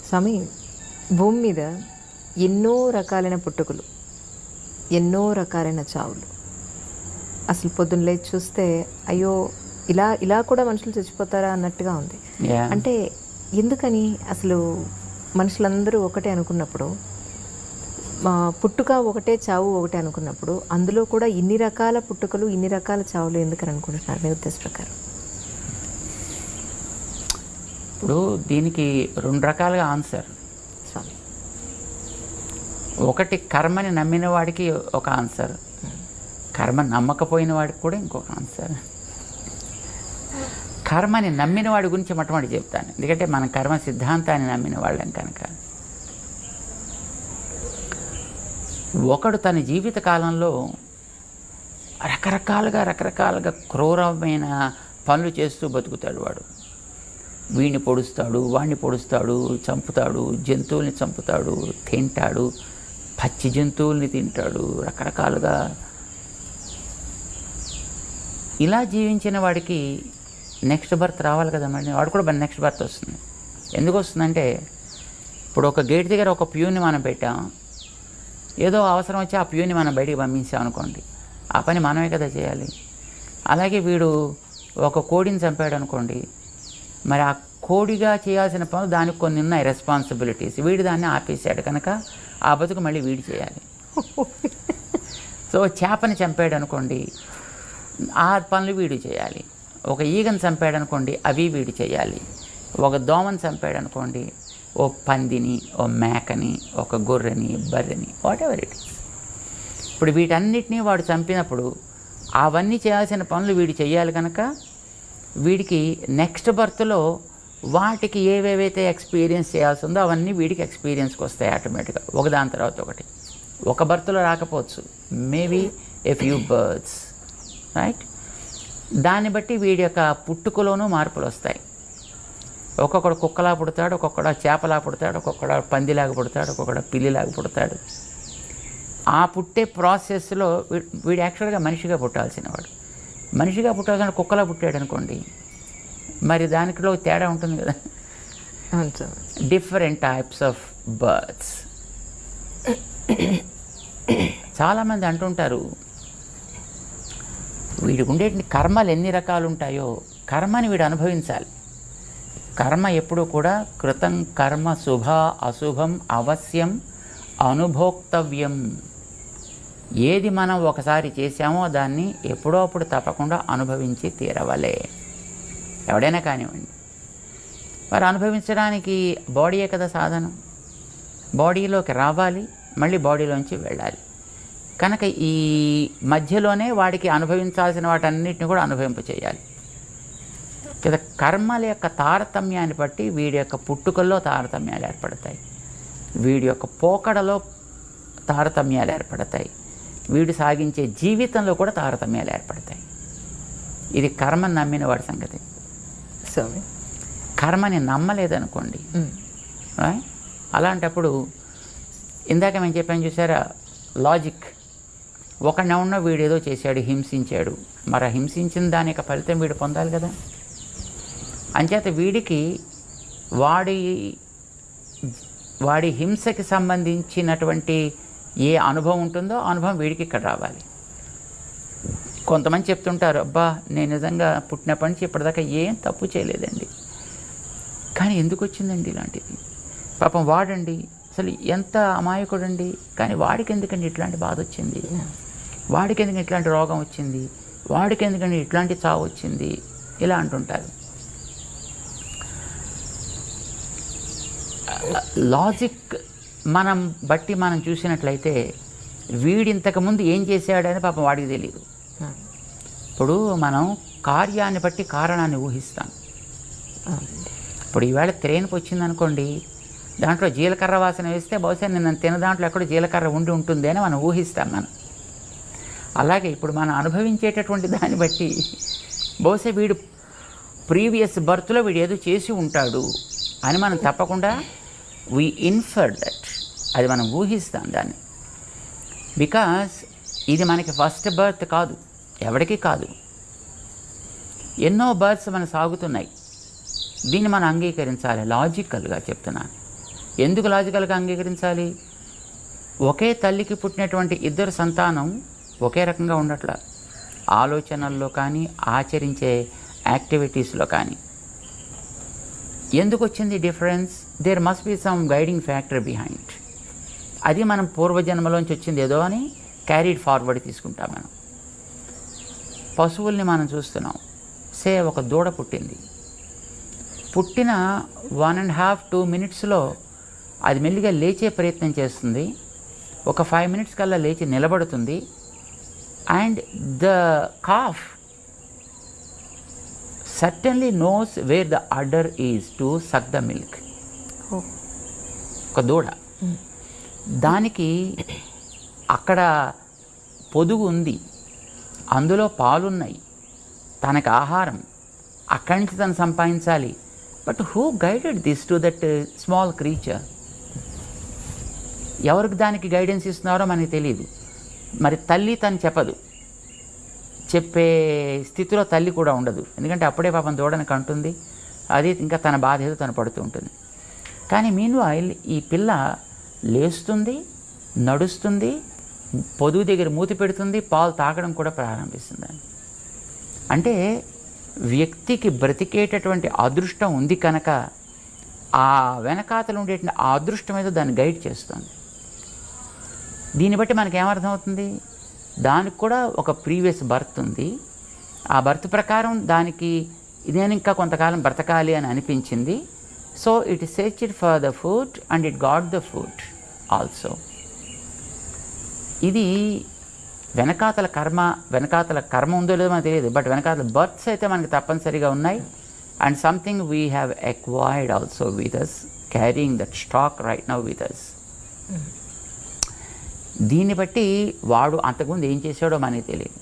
స్వామి, భూమి మీద ఎన్నో రకాలైన పుట్టుకలు, ఎన్నో రకాలైన చావులు. అసలు పొద్దున్న లేచి చూస్తే అయ్యో ఇలా ఇలా కూడా మనుషులు చచ్చిపోతారా అన్నట్టుగా ఉంది. అంటే ఎందుకని అసలు మనుషులందరూ ఒకటే అనుకున్నప్పుడు, పుట్టుక ఒకటే చావు ఒకటే అనుకున్నప్పుడు, అందులో కూడా ఇన్ని రకాల పుట్టుకలు ఇన్ని రకాల చావులు ఎందుకని అనుకుంటున్నారు మీ ఉద్దేశ ప్రకారం? ఇప్పుడు దీనికి రెండు రకాలుగా ఆన్సర్. స్వామి, ఒకటి కర్మని నమ్మిన వాడికి ఒక ఆన్సర్, కర్మ నమ్మకపోయిన వాడికి కూడా ఇంకొక ఆన్సర్. కర్మని నమ్మిన వాడి గురించి మొట్టమొదటి చెప్తాను, ఎందుకంటే మనం కర్మ సిద్ధాంతాన్ని నమ్మిన వాళ్ళం కనుక. ఒకడు తన జీవిత కాలంలో రకరకాలుగా క్రూరమైన పనులు చేస్తూ బతుకుతాడు. వాడు వీడిని పొడుస్తాడు, వాడిని పొడుస్తాడు, చంపుతాడు, జంతువుల్ని చంపుతాడు, తింటాడు, పచ్చి జంతువుల్ని తింటాడు, రకరకాలుగా. ఇలా జీవించిన వాడికి నెక్స్ట్ బర్త్ రావాలి కదా, మరి వాడు కూడా నెక్స్ట్ బర్త్ వస్తుంది. ఎందుకు వస్తుందంటే, ఇప్పుడు ఒక గేట్ దగ్గర ఒక ప్యూని మనం పెట్టాం, ఏదో అవసరం వచ్చి ఆ ప్యూని మనం బయటికి పంపించాం అనుకోండి, ఆ పని మనమే కదా చేయాలి. అలాగే వీడు ఒక కోడిని చంపాడు అనుకోండి, మరి ఆ కోడిగా చేయాల్సిన పనులు దానికి కొన్ని ఉన్నాయి, రెస్పాన్సిబిలిటీస్. వీడు దాన్ని ఆపేశాడు కనుక ఆ బతుకు మళ్ళీ వీడు చేయాలి. సో చేపని చంపాడు అనుకోండి, ఆ పనులు వీడు చేయాలి. ఒక ఈగను చంపాడు అనుకోండి, అవి వీడు చేయాలి. ఒక దోమని చంపాడు అనుకోండి, ఓ పందిని, ఓ మేకని, ఒక గొర్రెని, బర్రెని, వాట్ ఎవర్ ఇట్ ఈస్. ఇప్పుడు వీటన్నిటినీ వాడు చంపినప్పుడు అవన్నీ చేయాల్సిన పనులు వీడు చేయాలి కనుక వీడికి నెక్స్ట్ బర్త్లో వాటికి ఏవేవైతే ఎక్స్పీరియన్స్ చేయాల్సి ఉందో అవన్నీ వీడికి ఎక్స్పీరియన్స్కి వస్తాయి ఆటోమేటిక్గా, ఒకదాని తర్వాత ఒకటి. ఒక బర్త్లో రాకపోవచ్చు, maybe a few births, right? దాన్ని బట్టి వీడి యొక్క పుట్టుకలోనూ మార్పులు వస్తాయి. ఒక్కొక్కడు కుక్కలా పుడతాడు, ఒక్కొక్కడు చేపలా పుడతాడు, ఒక్కొక్కడు పందిలాగా పుడతాడు, ఒక్కొక్కడు పిల్లిలాగా పుడతాడు. ఆ పుట్టే ప్రాసెస్లో వీడు యాక్చువల్గా మనిషిగా పుట్టాల్సిన వాడు. మనిషిగా పుట్టాల్సిన కుక్కలా పుట్టాడు అనుకోండి, మరి దానిలో తేడా ఉంటుంది కదా. Different types of births. చాలామంది అంటుంటారు, వీడికి ఉండే కర్మలు ఎన్ని రకాలు ఉంటాయో కర్మని వీడు అనుభవించాలి. కర్మ ఎప్పుడూ కూడా కృతం కర్మ శుభ అశుభం అవశ్యం అనుభోక్తవ్యం. ఏది మనం ఒకసారి చేశామో దాన్ని ఎప్పుడో అప్పుడు తప్పకుండా అనుభవించి తీరవలే. ఎవడైనా కానివ్వండి, వారు అనుభవించడానికి బాడీయే కదా సాధనం. బాడీలోకి రావాలి, మళ్ళీ బాడీలోంచి వెళ్ళాలి. కనుక ఈ మధ్యలోనే వాడికి అనుభవించాల్సిన వాటన్నిటిని కూడా అనుభవింప చేయాలి కదా. కర్మల యొక్క తారతమ్యాన్ని బట్టి వీడి యొక్క పుట్టుకల్లో తారతమ్యాలు ఏర్పడతాయి, వీడి యొక్క పోకడలో తారతమ్యాలు ఏర్పడతాయి, వీడు సాగించే జీవితంలో కూడా తారతమ్యాలు ఏర్పడతాయి. ఇది కర్మని నమ్మిన వాడి సంగతి. కర్మని నమ్మలేదనుకోండి, అలాంటప్పుడు ఇందాక మేము చెప్పాను చూసారా, లాజిక్. ఒకడినెవడో వీడు ఏదో చేశాడు, హింసించాడు, మరి హింసించిన దాని యొక్క ఫలితం వీడు పొందాలి కదా. అంచేత వీడికి వాడి హింసకి సంబంధించినటువంటి ఏ అనుభవం ఉంటుందో ఆ అనుభవం వీడికి ఇక్కడ రావాలి. కొంతమంది చెప్తుంటారు, అబ్బా నేను నిజంగా పుట్టినప్పటి నుంచి ఇప్పటిదాకా ఏం తప్పు చేయలేదండి, కానీ ఎందుకు వచ్చిందండి ఇలాంటిది. పాపం వాడండి అసలు ఎంత అమాయకుడండి, కానీ వాడికి ఎందుకండి ఇట్లాంటి బాధ వచ్చింది, వాడికి ఎందుకంటే ఇట్లాంటి రోగం వచ్చింది, వాడికి ఎందుకంటే ఇట్లాంటి చావు వచ్చింది, ఇలా అంటుంటారు. లాజిక్ మనం బట్టి మనం చూసినట్లయితే వీడి ఇంతకుముందు ఏం చేశాడని పాపం వాడికి తెలియదు. ఇప్పుడు మనం కార్యాన్ని బట్టి కారణాన్ని ఊహిస్తాం. ఇప్పుడు ఈవేళ ట్రైన్కి వచ్చిందనుకోండి, దాంట్లో జీలకర్ర వాసన వేస్తే బహుశా నేను తిన దాంట్లో ఎక్కడో జీలకర్ర ఉండి ఉంటుంది అని మనం ఊహిస్తాం మనం. అలాగే ఇప్పుడు మనం అనుభవించేటటువంటి దాన్ని బట్టి బహుశా వీడు ప్రీవియస్ బర్త్లో వీడు ఏదో చేసి ఉంటాడు అని మనం తప్పకుండా వీ ఇన్ఫర్ దట్, అది మనం ఊహిస్తాం దాన్ని. బికాస్ ఇది మనకి ఫస్ట్ బర్త్ కాదు, ఎవరికి కాదు, ఎన్నో బర్త్స్ మనం సాగుతున్నాయి. దీన్ని మనం అంగీకరించాలి. లాజికల్గా చెప్తున్నాను. ఎందుకు లాజికల్గా అంగీకరించాలి? ఒకే తల్లికి పుట్టినటువంటి ఇద్దరు సంతానం ఒకే రకంగా ఉండట్లా, ఆలోచనల్లో కానీ ఆచరించే యాక్టివిటీస్లో కానీ. ఎందుకు వచ్చింది difference? There must be some guiding factor behind. అది మనం పూర్వజన్మలోంచి వచ్చింది ఏదో అని క్యారీడ్ ఫార్వర్డ్ తీసుకుంటాం మనం. పశువుల్ని మనం చూస్తున్నాం. సే ఒక దూడ పుట్టింది, పుట్టిన 1.5-2 మినిట్స్లో అది మెల్లిగా లేచే ప్రయత్నం చేస్తుంది. ఒక 5 మినిట్స్ కల్లా లేచి నిలబడుతుంది. And the calf certainly knows where the udder is to suck the milk. ఒక దూడ, దానికి అక్కడ పొదుగు ఉంది, అందులో పాలున్నాయి, తనకు ఆహారం అక్కడి నుంచి తను సంపాదించాలి. But who guided this to that small creature? ఎవరికి దానికి గైడెన్స్ ఇస్తున్నారో మనకి తెలియదు. మరి తల్లి తను చెప్పదు, చెప్పే స్థితిలో తల్లి కూడా ఉండదు. ఎందుకంటే అప్పుడే పాపం దూడని కంటుంది, అది ఇంకా తన బాధ ఏదో తను పడుతూ ఉంటుంది. కానీ మీన్వైల్ ఈ పిల్ల లేస్తుంది, నడుస్తుంది, పొదుగు దగ్గర మూతి పెడుతుంది, పాలు తాగడం కూడా ప్రారంభిస్తుంది. అంటే వ్యక్తికి బ్రతికేటటువంటి అదృష్టం ఉంది కనుక ఆ వెనకాతలు ఉండేటువంటి ఆ అదృష్టం ఏదో దాన్ని గైడ్ చేస్తుంది. దీన్ని బట్టి మనకేమర్థమవుతుంది? దానికి కూడా ఒక ప్రీవియస్ బర్త్ ఉంది. ఆ బర్త్ ప్రకారం దానికి నేను ఇంకా కొంతకాలం బ్రతకాలి అని అనిపించింది. So it searched for the food and it got the food also. ఇది వెనకాతల కర్మ ఉందో లేదో మనకు తెలియదు, బట్ వెనకాతల బర్త్స్ అయితే మనకి తప్పనిసరిగా ఉన్నాయి. And something we have acquired also with us, carrying that stock right now with us. దీన్ని బట్టి వాడు అంతకుముందు ఏం చేశాడో మనకి తెలియదు.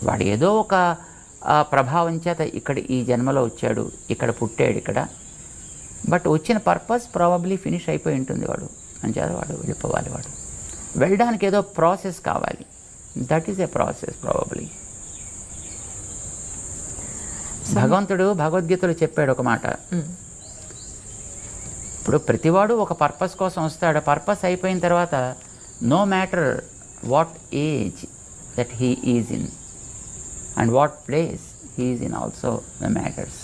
వాడు ఏదో ఒక ప్రభావం చేత ఇక్కడ ఈ జన్మలో వచ్చాడు, ఇక్కడ పుట్టాడు ఇక్కడ. బట్ వచ్చిన పర్పస్ ప్రాబబ్లీ ఫినిష్ అయిపోయి ఉంటుంది. వాడు అంచేత వాడు వెళ్ళిపోవాలి. వాడు వెళ్ళడానికి ఏదో ప్రాసెస్ కావాలి. That is a process probably. భగవంతుడు భగవద్గీతలో చెప్పాడు ఒక మాట. ఇప్పుడు ప్రతివాడు ఒక పర్పస్ కోసం వస్తాడు. పర్పస్ అయిపోయిన తర్వాత no matter what age that he is in and what place he is in also the matters.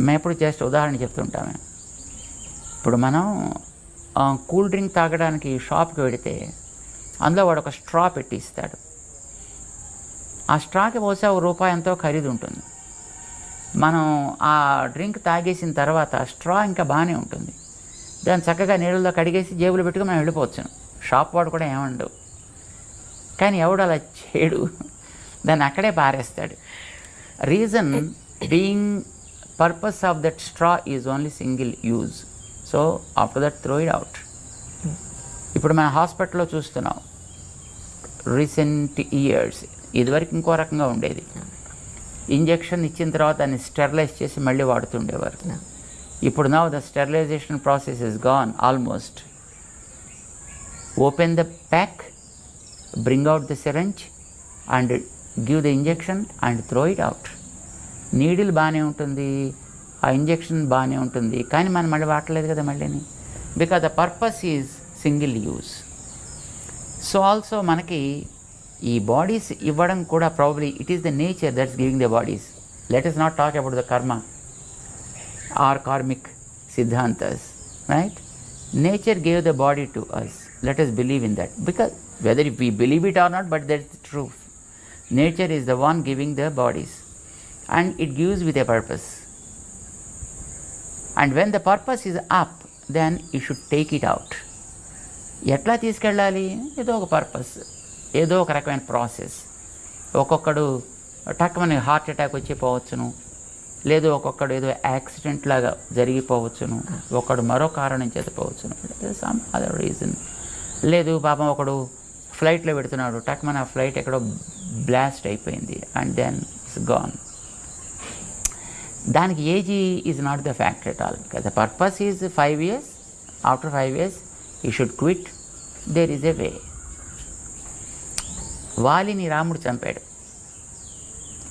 మేము ఇప్పుడు జస్ట్ ఉదాహరణ చెప్తుంటాము. ఇప్పుడు మనం కూల్ డ్రింక్ తాగడానికి షాప్కి వెళితే అందులో వాడు ఒక స్ట్రా పెట్టి ఇస్తాడు. ఆ స్ట్రాకి పోసే ₹1 ఎంతో ఖరీదు ఉంటుంది. మనం ఆ డ్రింక్ తాగేసిన తర్వాత స్ట్రా ఇంకా బాగానే ఉంటుంది. దాన్ని చక్కగా నీళ్ళలో కడిగేసి జేబులో పెట్టుకుని మనం వెళ్ళిపోవచ్చును. షాప్ వాడు కూడా ఏమండవు. కానీ ఎవడు అలా చేయడు, దాన్ని అక్కడే పారేస్తాడు. Reason being purpose of that straw is only single use. So after that throw it out. ఇప్పుడు మన హాస్పిటల్లో చూస్తున్నాం రీసెంట్ ఇయర్స్. ఇదివరకు ఇంకో రకంగా ఉండేది. ఇంజెక్షన్ ఇచ్చిన తర్వాత దాన్ని స్టెరిలైజ్ చేసి మళ్ళీ వాడుతుండేవారు. ఇప్పుడు now the sterilization process is gone almost. Open the pack, bring out the syringe and give the injection and throw it out. Needle బాగానే ఉంటుంది, ఆ ఇంజెక్షన్ బాగానే ఉంటుంది, కానీ మనం మళ్ళీ వాడలేదు కదా మళ్ళీని. Because the purpose is single use. So also మనకి ఈ బాడీస్ ఇవ్వడం కూడా probably it is the nature that's giving the bodies. Let us not talk about the karma or karmic siddhantas, right? Nature gave the body to us. Let us believe in that, because whether we believe it or not, but that's the truth. Nature is the one giving the bodies and it gives with a purpose. And when the purpose is up, then you should take it out. ఎట్లా తీసుకెళ్ళాలి? ఏదో ఒక purpose, ఏదో ఒక రకమైన process. ఒక్కొక్కడు టక్కుమని heart attack వచ్చి పోవచ్చును, లేదు ఒక్కొక్కడు ఏదో యాక్సిడెంట్ లాగా జరిగిపోవచ్చును, ఒకడు మరో కారణం చేత పోవచ్చును, సమ్ అదర్ రీజన్. లేదు పాపం ఒకడు ఫ్లైట్లో పెడుతున్నాడు, టక్మన్ ఆ ఫ్లైట్ ఎక్కడో బ్లాస్ట్ అయిపోయింది అండ్ దెన్ ఇట్స్ గాన్. దానికి age is not the factor at all. The purpose is 5 years. After 5 years you should quit. There is a way. వాలిని రాముడు చంపాడు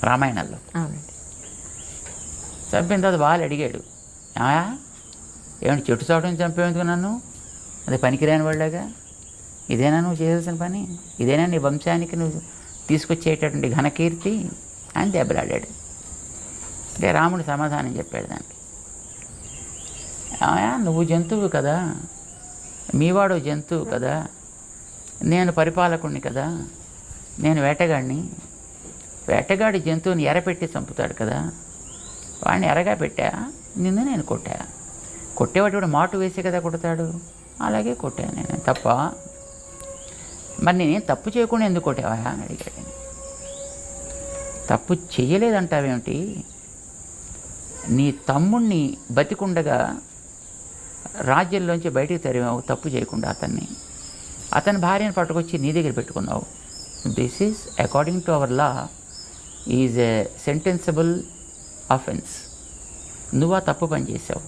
రామాయణంలో. చంపిన తర్వాత వాళ్ళు అడిగాడు, ఏమంటే చెట్టు చావడం చంపేందుకు నన్ను, అది పనికిరాని వాళ్ళగా, ఇదేనా నువ్వు చేయాల్సిన పని, ఇదేనా నీ వంశానికి నువ్వు తీసుకొచ్చేటటువంటి ఘనకీర్తి అని దెబ్బలాడాడు. అంటే రాముడు సమాధానం చెప్పాడు దానికి, నువ్వు జంతువు కదా, మీవాడు జంతువు కదా, నేను పరిపాలకుణ్ణి కదా, నేను వేటగాడిని. వేటగాడి జంతువుని ఎరపెట్టి చంపుతాడు కదా, వాడిని ఎరగా పెట్టా, నిన్ను నేను కొట్టా. కొట్టేవాడు కూడా మాటు వేసే కదా కొడతాడు, అలాగే కొట్టాను నేను. తప్ప మరి నేనేం తప్పు చేయకుండా ఎందుకు కొట్టావా అని అడిగాడు. తప్పు చెయ్యలేదంటావేమిటి, నీ తమ్ముణ్ణి బతికుండగా రాజ్యంలోంచి బయటికి తరిమావు తప్పు చేయకుండా, అతని భార్యను పట్టుకొచ్చి నీ దగ్గర పెట్టుకున్నావు. This is according to our law is a sentenceable offence. నువ్వు ఆ తప్పు పని చేసావు,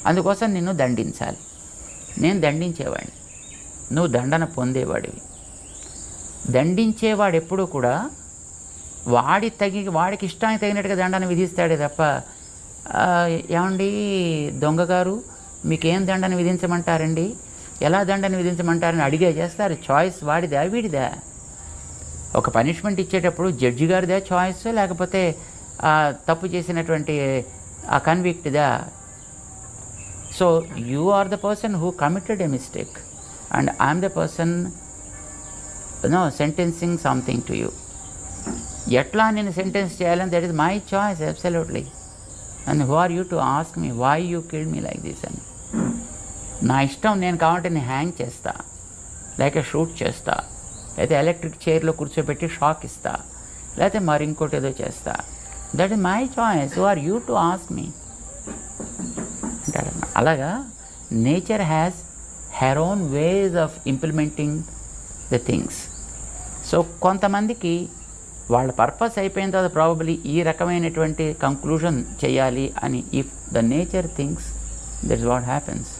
అందుకోసం నిన్ను దండించాలి. నేను దండించేవాడిని, నువ్వు దండన పొందేవాడివి. దండించేవాడు ఎప్పుడూ కూడా వాడికి ఇష్టానికి తగినట్టుగా దండన విధిస్తాడే తప్ప, ఏమండి దొంగగారు మీకేం దండన విధించమంటారండి, ఎలా దండన విధించమంటారని అడిగే చేస్తారు. చాయిస్ వాడిదా వీడిదా? ఒక పనిష్మెంట్ ఇచ్చేటప్పుడు జడ్జి గారిదా చాయిస్, లేకపోతే తప్పు చేసినటువంటి ఆ కన్విక్ట్దా? So you are the person who committed a mistake and I'm the person sentencing something to you. ఎట్లా నేను సెంటెన్స్ చేయాలని, that is my choice absolutely. And who are you to ask me why you killed me like this అని. నా ఇష్టం, నేను కావాలంటే నేను hang చేస్తా, లేక షూట్ చేస్తా, లేకపోతే ఎలక్ట్రిక్ చైర్లో కూర్చోబెట్టి షాక్ ఇస్తా, లేకపోతే మరి ఇంకోటి ఏదో చేస్తా. That is my choice, who are you to ask me అంటాడు. అలాగా nature has her own ways of implementing the things. So కొంతమందికి వాళ్ళ పర్పస్ అయిపోయిన తర్వాత ప్రాబబ్లీ ఈ రకమైనటువంటి కంక్లూజన్ చేయాలి అని, if the nature things, that is what happens.